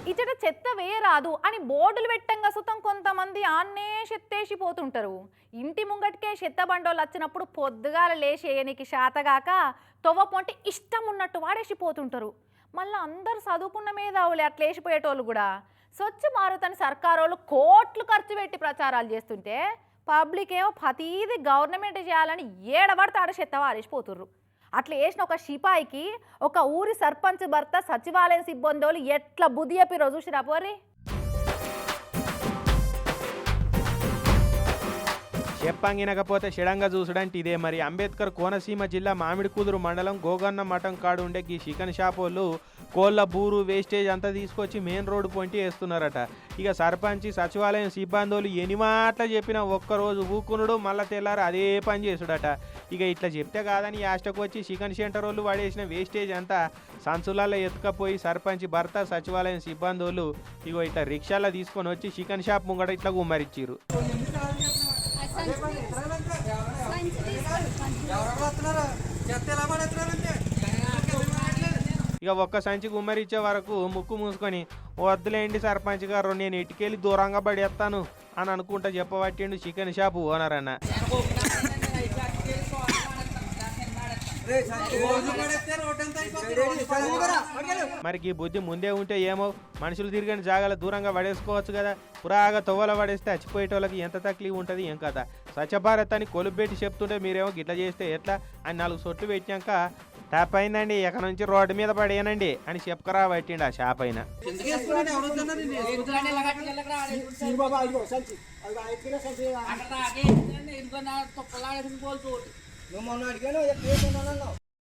ఇచ్చట చెత్త వేయరాదు అని బోర్డులు పెట్టంగా సుతం కొంతమంది ఆన్నే చెత్తేసిపోతుంటారు. ఇంటి ముంగటికే చెత్త బండోళ్ళు వచ్చినప్పుడు పొద్దుగాల లేచేయనికి శాతగాక తొవ్వ పొంటి ఇష్టం ఉన్నట్టు వాడేసిపోతుంటారు. మళ్ళీ అందరు చదువుకున్న మేధావులే అట్లా వేసిపోయేటోళ్ళు కూడా. స్వచ్ఛ భారత్ అని సర్కారోళ్ళు కోట్లు ఖర్చు పెట్టి ప్రచారాలు చేస్తుంటే పబ్లిక్ ఏమో ప్రతిదీ గవర్నమెంట్ చేయాలని ఏడబడితే ఆడ చెత్త వాడేసిపోతుర్రు. అట్లా వేసిన ఒక సిపాయికి ఒక ఊరి సర్పంచ్ భర్త సచివాలయం సిబ్బంది ఎట్లా బుద్ధి చెప్పిరో చూసిరా పోరి. చెప్పంగినకపోతే షడంగా చూసుడంటే ఇదే మరి. అంబేద్కర్ కోనసీమ జిల్లా మామిడికుదురు మండలం గోగన్న మఠం కాడు ఉండే ఈ చికెన్ షాప్ వాళ్ళు కోళ్ళ బూరు వేస్టేజ్ అంతా తీసుకొచ్చి మెయిన్ రోడ్డు పొంటి వేస్తున్నారట. ఇక సర్పంచ్ సచివాలయం సిబ్బందులు ఎనిమాట్లా చెప్పినా ఒక్కరోజు ఊకునుడు మళ్ళా తెల్లారు అదే పని చేసుడట. ఇక ఇట్లా చెప్తే కాదని యాస్టకు వచ్చి చికెన్ సెంటర్ వాళ్ళు పడేసిన వేస్టేజ్ అంతా సంచులలో ఎత్తుకపోయి సర్పంచ్ భర్త సచివాలయం సిబ్బందులు ఇగో ఇట్లా రిక్షాలో తీసుకొని వచ్చి చికెన్ షాప్ ముంగట ఇట్లా గుమ్మరిచ్చిర్రు. ఇక ఒక్క సంచి గుమ్మరిచ్చే వరకు ముక్కు మూసుకొని వద్దులేండి సర్పంచ్ గారు నేను ఇటుకెళ్ళి దూరంగా పడేస్తాను అని అనుకుంటా చెప్పబట్టిండు చికెన్ షాపు ఓనర్ అన్న. మరి ఈ బుద్ధి ముందే ఉంటే ఏమో మనుషులు తిరిగిన జాగాల దూరంగా పడేసుకోవచ్చు కదా. పురాగా తొవ్వల పడేస్తే చచ్చిపోయేటోళ్ళకి ఎంత తక్లీఫ్ ఉంటుంది ఏం కదా. స్వచ్ఛ భారత్ అని కొలుపెట్టి చెప్తుంటే మీరేమో గిట్లా చేస్తే ఎట్లా అని 4 సొట్లు పెట్టినాక ట్యాప్ అయిందండి ఎక్కడ నుంచి రోడ్డు మీద పడేయనండి అని చెప్పుకరా పట్టిండు ఆ షాప్ అయినా.